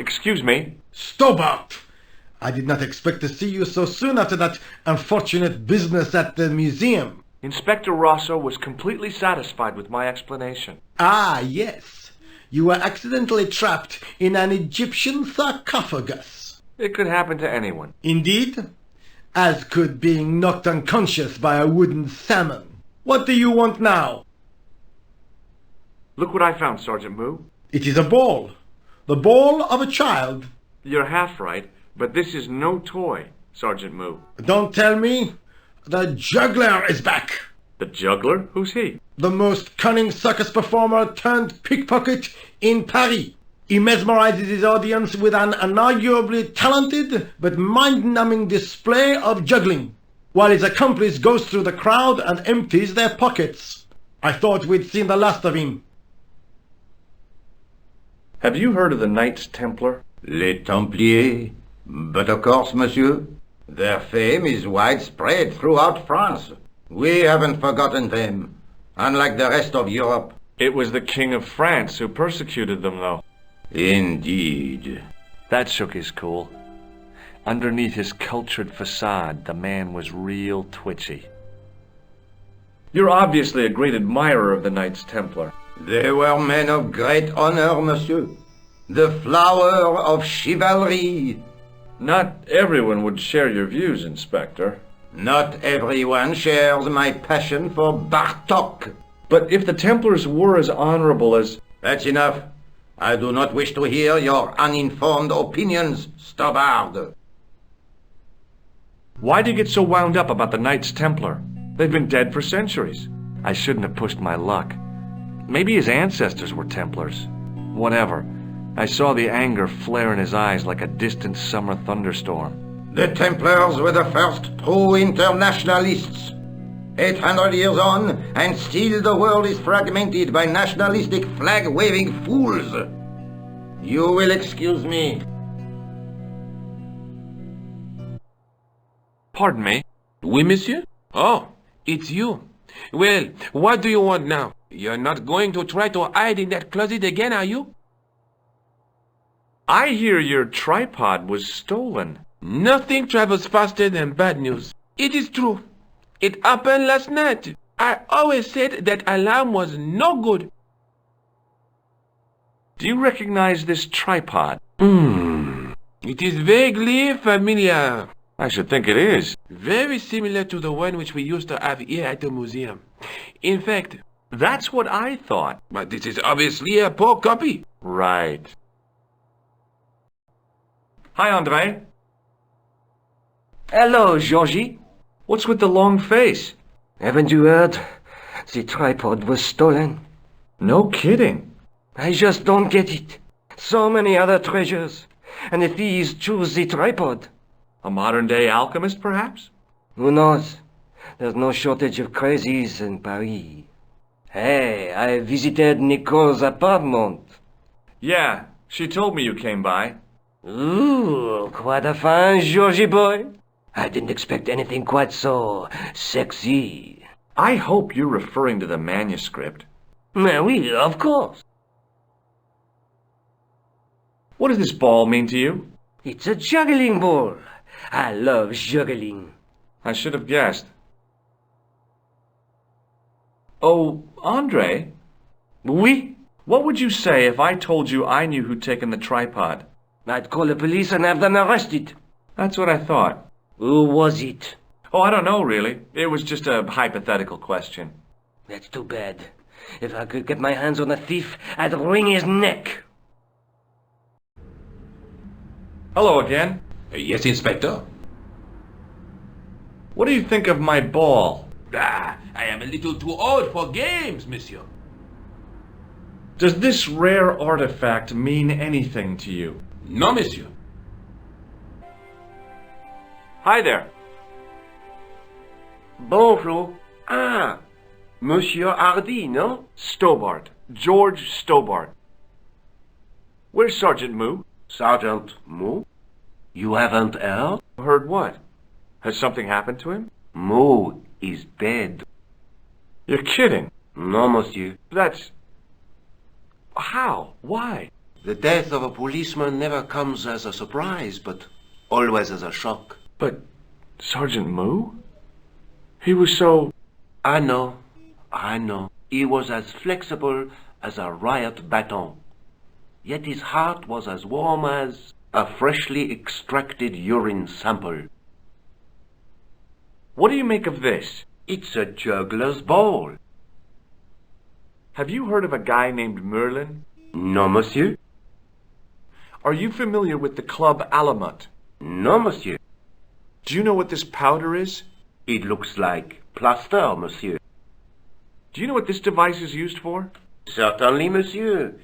Excuse me? Stobart! I did not expect to see you so soon after that unfortunate business at the museum. Inspector Rosso was completely satisfied with my explanation. Ah, yes. You were accidentally trapped in an Egyptian sarcophagus. It could happen to anyone. Indeed, as could being knocked unconscious by a wooden salmon. What do you want now? Look what I found, Sergeant Moue. It is a ball. The ball of a child. You're half right, but this is no toy, Sergeant Moue. Don't tell me. The juggler is back. The juggler? Who's he? The most cunning circus performer turned pickpocket in Paris. He mesmerizes his audience with an unarguably talented but mind-numbing display of juggling, while his accomplice goes through the crowd and empties their pockets. I thought we'd seen the last of him. Have you heard of the Knights Templar? Les Templiers? But of course, monsieur. Their fame is widespread throughout France. We haven't forgotten them, unlike the rest of Europe. It was the King of France who persecuted them, though. Indeed. That shook his cool. Underneath his cultured facade, the man was real twitchy. You're obviously a great admirer of the Knights Templar. They were men of great honor, monsieur. The flower of chivalry. Not everyone would share your views, Inspector. Not everyone shares my passion for Bartok. But if the Templars were as honorable as... That's enough. I do not wish to hear your uninformed opinions, Stobart. Why do you get so wound up about the Knights Templar? They've been dead for centuries. I shouldn't have pushed my luck. Maybe his ancestors were Templars. Whatever. I saw the anger flare in his eyes like a distant summer thunderstorm. The Templars were the first true internationalists. 800 years on, and still the world is fragmented by nationalistic flag-waving fools. You will excuse me. Pardon me? Oui, monsieur? Oh, it's you. Well, what do you want now? You're not going to try to hide in that closet again, are you? I hear your tripod was stolen. Nothing travels faster than bad news. It is true. It happened last night. I always said that alarm was no good. Do you recognize this tripod? It is vaguely familiar. I should think it is. Very similar to the one which we used to have here at the museum. In fact, that's what I thought. but this is obviously a poor copy. Right. Hi, André. Hello, Georgie. What's with the long face? Haven't you heard? The tripod was stolen. No kidding. I just don't get it. So many other treasures, and the thieves choose the tripod. A modern-day alchemist, perhaps? Who knows? There's no shortage of crazies in Paris. Hey, I visited Nicole's apartment. Yeah, she told me you came by. Ooh, quite a fine Georgie boy. I didn't expect anything quite so sexy. I hope you're referring to the manuscript. Oui, of course. What does this ball mean to you? It's a juggling ball. I love juggling. I should have guessed. Oh, André, Oui? what would you say if I told you I knew who'd taken the tripod? I'd call the police and have them arrested. That's what I thought. Who was it? Oh, I don't know, really. It was just a hypothetical question. That's too bad. If I could get my hands on the thief, I'd wring his neck. Hello again. Yes, Inspector. What do you think of my ball? I am a little too old for games, monsieur. Does this rare artifact mean anything to you? No, monsieur. Hi there. Bonjour. Ah, Monsieur Hardy, no? Stobart. George Stobart. Where's Sergeant Moue? Sergeant Moue? You haven't heard? Heard what? Has something happened to him? Moue is dead. You're kidding. No, monsieur. That's... How? Why? The death of a policeman never comes as a surprise, but always as a shock. But Sergeant Moue? He was so... I know. He was as flexible as a riot baton. Yet his heart was as warm as a freshly extracted urine sample. What do you make of this? It's a juggler's ball. Have you heard of a guy named Merlin? No, monsieur. Are you familiar with the Club Alamut? No, monsieur. Do you know what this powder is? It looks like plaster, monsieur. Do you know what this device is used for? Certainly, monsieur.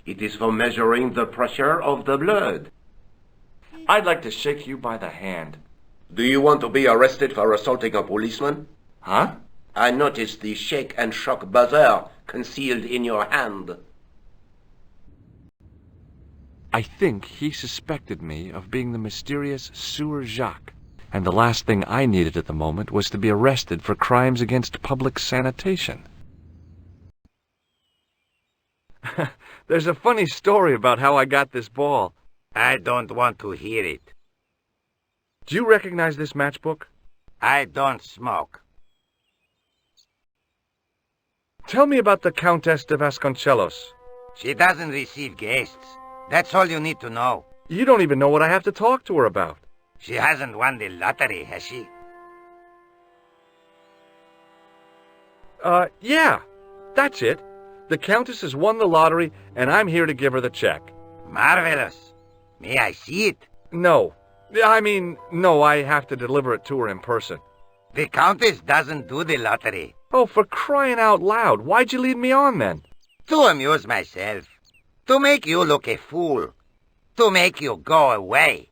It is for measuring the pressure of the blood. I'd like to shake you by the hand. Do you want to be arrested for assaulting a policeman? Huh? I noticed the shake and shock buzzer concealed in your hand. I think he suspected me of being the mysterious Sewer Jacques, and the last thing I needed at the moment was to be arrested for crimes against public sanitation. There's a funny story about how I got this ball. I don't want to hear it. Do you recognize this matchbook? I don't smoke. Tell me about the Countess de Vasconcellos. She doesn't receive guests. That's all you need to know. You don't even know what I have to talk to her about. She hasn't won the lottery, has she? Yeah. That's it. The Countess has won the lottery, and I'm here to give her the check. Marvelous. May I see it? No. No, I have to deliver it to her in person. The Countess doesn't do the lottery. Oh, for crying out loud, why'd you lead me on then? To amuse myself. To make you look a fool. To make you go away.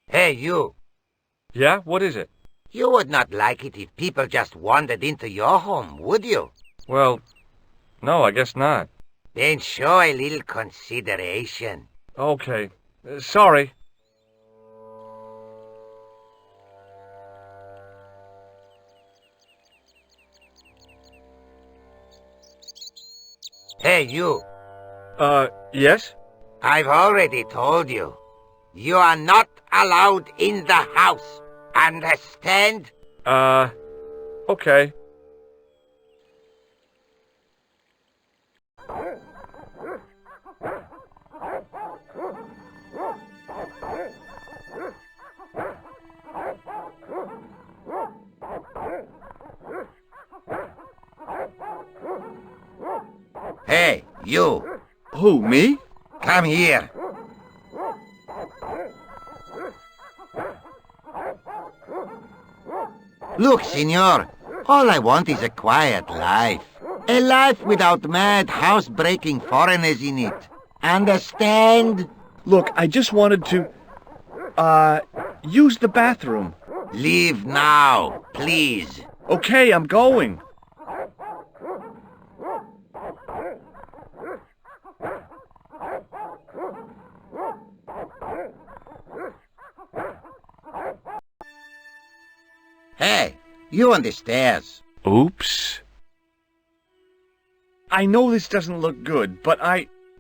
Hey, you. Yeah, what is it? You would not like it if people just wandered into your home, would you? Well, no, I guess not. Then show a little consideration. Okay. Sorry. Hey, you. Yes? I've already told you. You are not allowed in the house. Understand? Okay. Hey, you. Who, me? Come here. Look, senor, all I want is a quiet life. A life without mad, house-breaking foreigners in it. Understand? Look, I just wanted to, use the bathroom. Leave now, please. Okay, I'm going. Hey, you on the stairs. Oops. I know this doesn't look good, but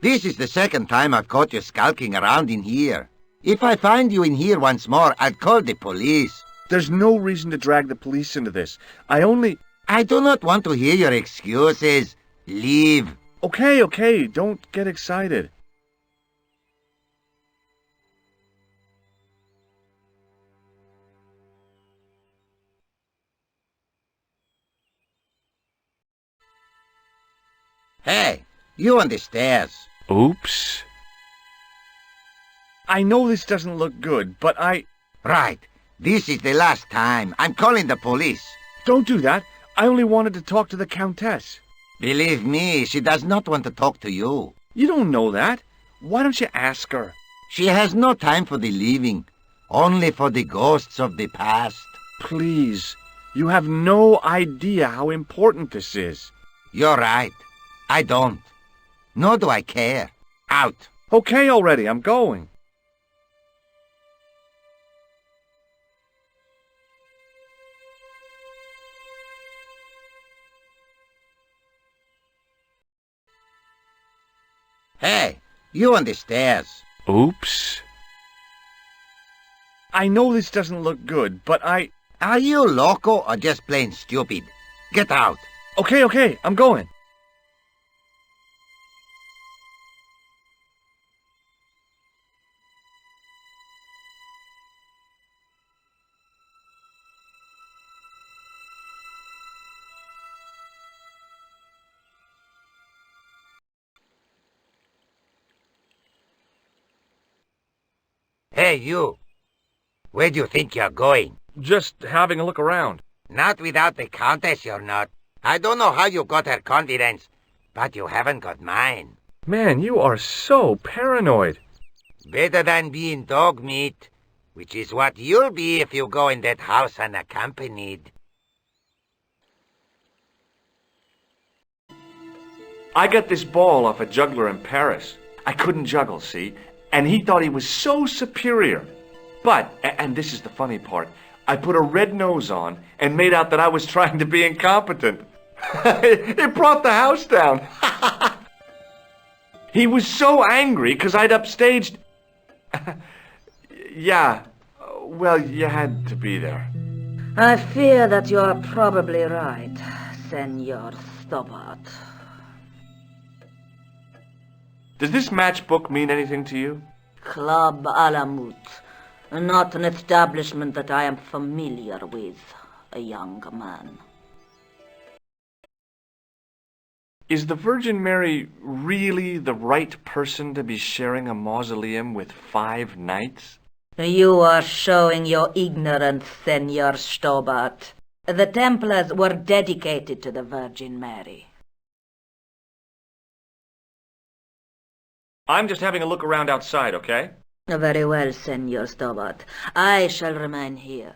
This is the second time I've caught you skulking around in here. If I find you in here once more, I'd call the police. There's no reason to drag the police into this. I do not want to hear your excuses. Leave. Okay, don't get excited. Hey, you on the stairs. Oops. I know this doesn't look good, but Right. This is the last time. I'm calling the police. Don't do that. I only wanted to talk to the Countess. Believe me, she does not want to talk to you. You don't know that. Why don't you ask her? She has no time for the living, only for the ghosts of the past. Please. You have no idea how important this is. You're right. I don't. Nor do I care. Out. Okay already, I'm going. Hey, you on the stairs. Oops. I know this doesn't look good, but Are you loco or just plain stupid? Get out. Okay, I'm going. Hey, you. Where do you think you're going? Just having a look around. Not without the Countess, you're not. I don't know how you got her confidence, but you haven't got mine. Man, you are so paranoid. Better than being dog meat, which is what you'll be if you go in that house unaccompanied. I got this ball off a juggler in Paris. I couldn't juggle, see? And he thought he was so superior. But, and this is the funny part, I put a red nose on and made out that I was trying to be incompetent. It brought the house down. He was so angry because I'd upstaged... Yeah, well, you had to be there. I fear that you're probably right, Senor Stobart. Does this matchbook mean anything to you? Club à la Moute. Not an establishment that I am familiar with, a young man. Is the Virgin Mary really the right person to be sharing a mausoleum with 5 knights? You are showing your ignorance, Senor Stobart. The Templars were dedicated to the Virgin Mary. I'm just having a look around outside, okay? Very well, Senor Stobart. I shall remain here.